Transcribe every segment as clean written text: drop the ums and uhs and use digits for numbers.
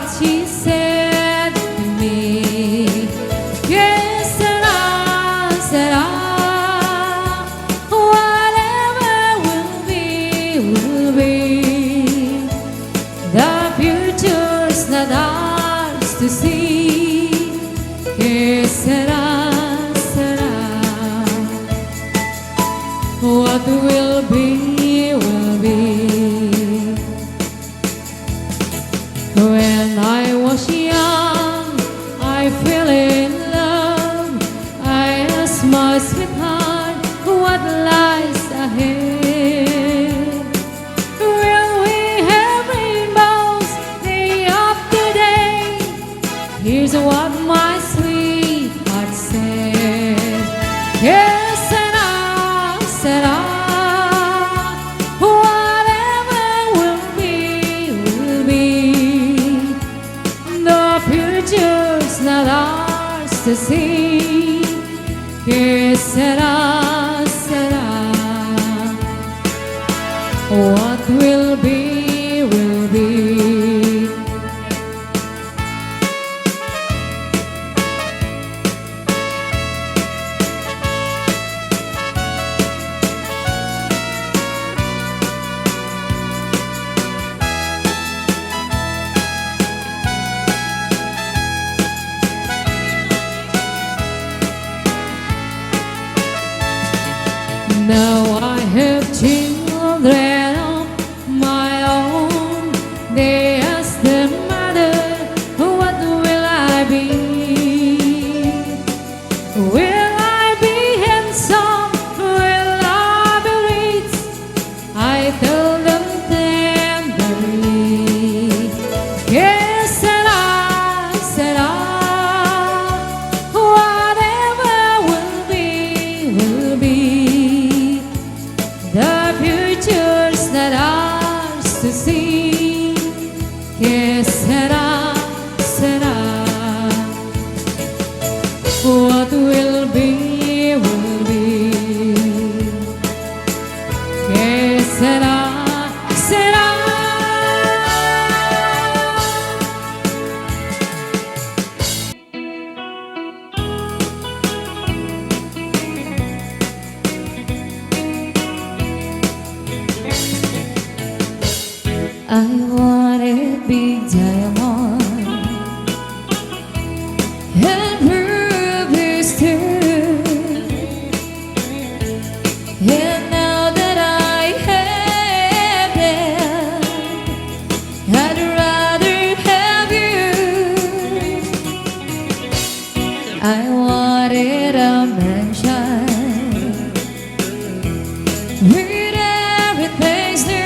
what she said to me. Que será, será. Whatever will be. The future's not ours to see. Que será, será. What will be, will be. When I was young, I fell in love. I asked my sweetheart what lies ahead. Will we have rainbows day after day? Here's what my sweetheart said. Que será, será. Whatever will be. The future's not ours to see. Que será, será. What will be, will be. Now I have children of my own. They ask their mother, what will I be? Will I be handsome? Will I be rich? I tell them tenderly. Que será, será. Whatever will be. The future's not ours to see. Que será, será. What will be, will be. Que será, será. I want a big diamond and prove this too. And now that I have them, I'd rather have you. I wanted a mansion with everything's new.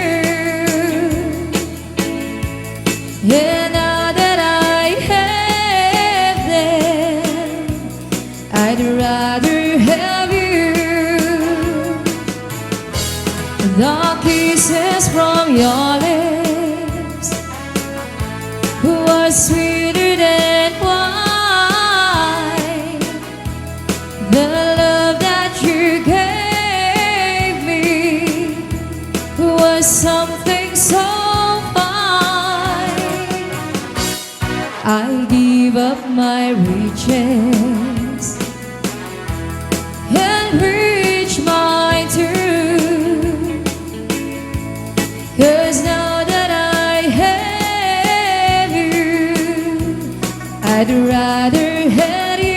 And now that I have them, I'd rather have you. The kisses from your lips were sweeter than wine. The love that you gave me was something so fine. I give up my riches and reach mine too. 'Cause now that I have you, I'd rather have you.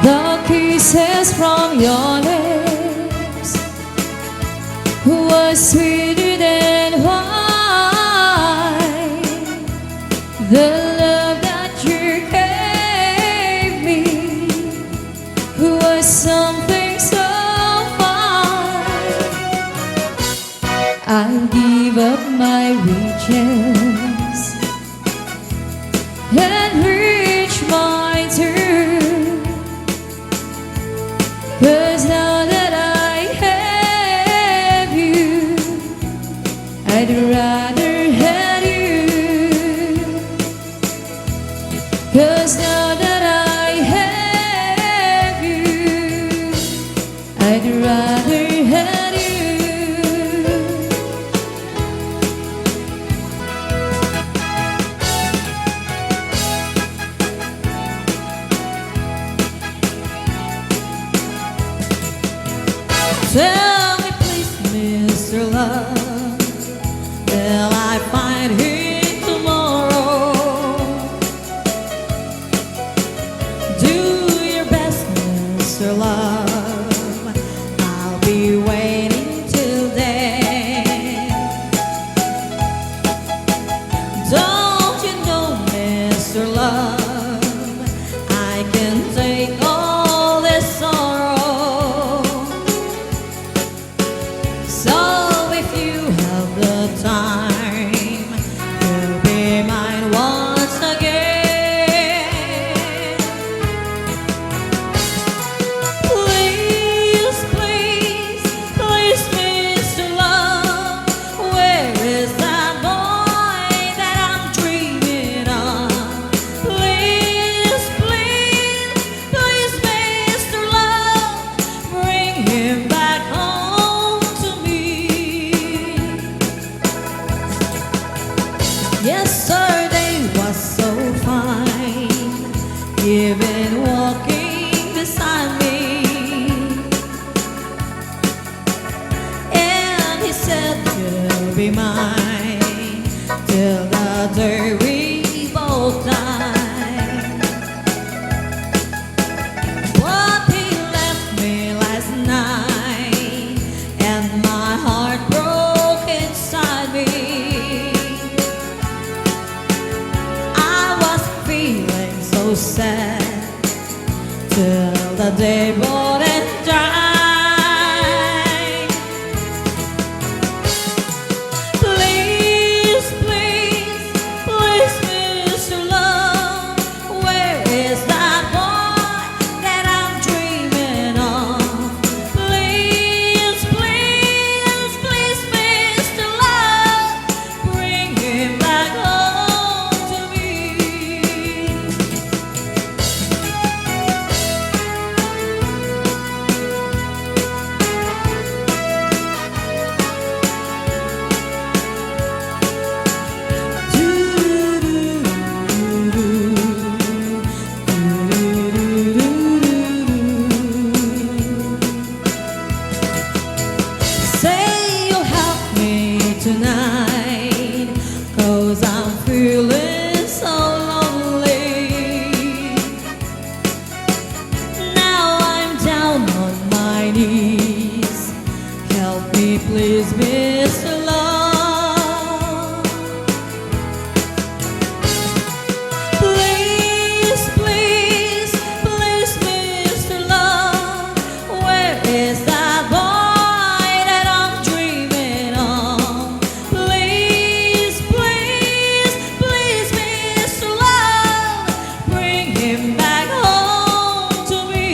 The kisses from your lips was sweeter than wine. The love that you gave me was something so fine. I'll give up my riches and reach my turn, 'cause now that I have you, I'd rather have you. 'Cause now that I have you, I'd rather have you. Tell me please, Mr. Love, will I find him tomorrow? Do your best, Mr. Love, I'll be waiting till then. Don't you know, Mr. Love, I can take all this sorrow. So if you have the time, you'll be mine once again. Please, please, please, Mr. Love, where is that boy that I'm dreaming of? Please, please, please, Mr. Love, bring him back home to me. Yesterday was so fine, even walking beside me, and he said you'll be mine till the day we both die. But he left me last night, and my heart broke inside me. I was feeling so sad till the day brought and died. Please, please, please, Mr. Love, where is that boy that I'm dreaming of? Please, please, please, Mr. Love, bring him back home to me. Say you'll help me tonight, 'cause I'm feeling so lonely. Now I'm down on my knees, help me please, Mr. Love. Please, please, please, Mr. Love, where is that boy that I'm dreaming of? Please, please, please, Mr. Love, bring him back home to me.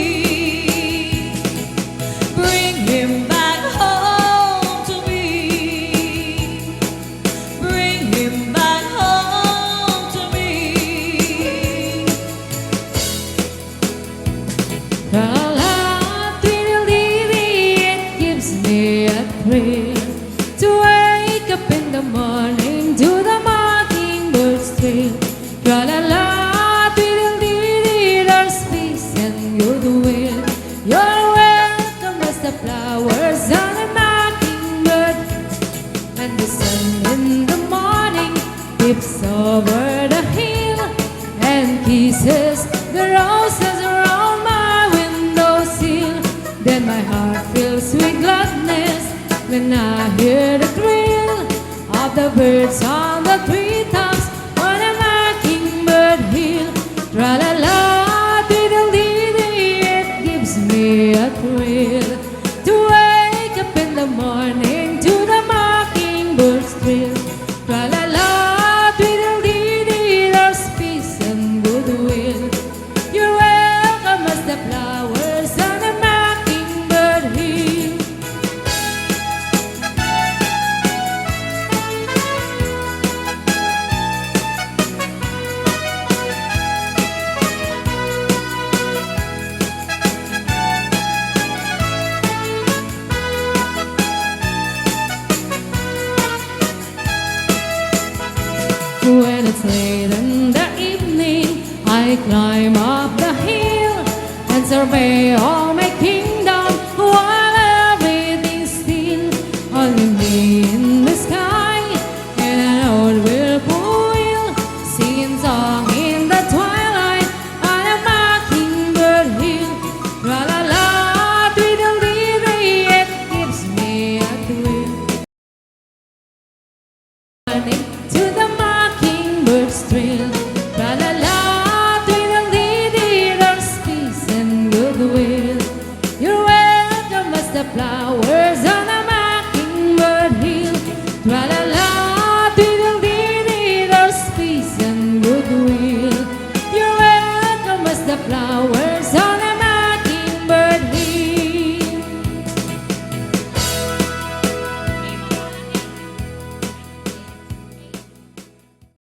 Bring him back home to me. Bring him back home to me. La diddle-dee-dee, it gives me a thrill to wake up in the morning to the mockingbird's trill. Tra-la-la, diddle-dee-dee, there's peace and goodwill. You're welcome as the flowers on a mockingbird, and the sun in the morning dips over the hill and kisses the roses around my windowsill. Then my heart fills with gladness when I hear the thrill of the birds on the treetops on a mockingbird late in the evening, I climb up the hill and survey all my kingdom while everything's still. Only me in the sky and an old whirlpool singing song in the twilight on a mockingbird hill. La la la, tweedledee, it gives me a thrill. Running to the mockingbird's thrill. La la la, tweedledee, there's peace and goodwill. You're welcome as the flowers on a mockingbird hill. La la la, tweedledee, there's peace and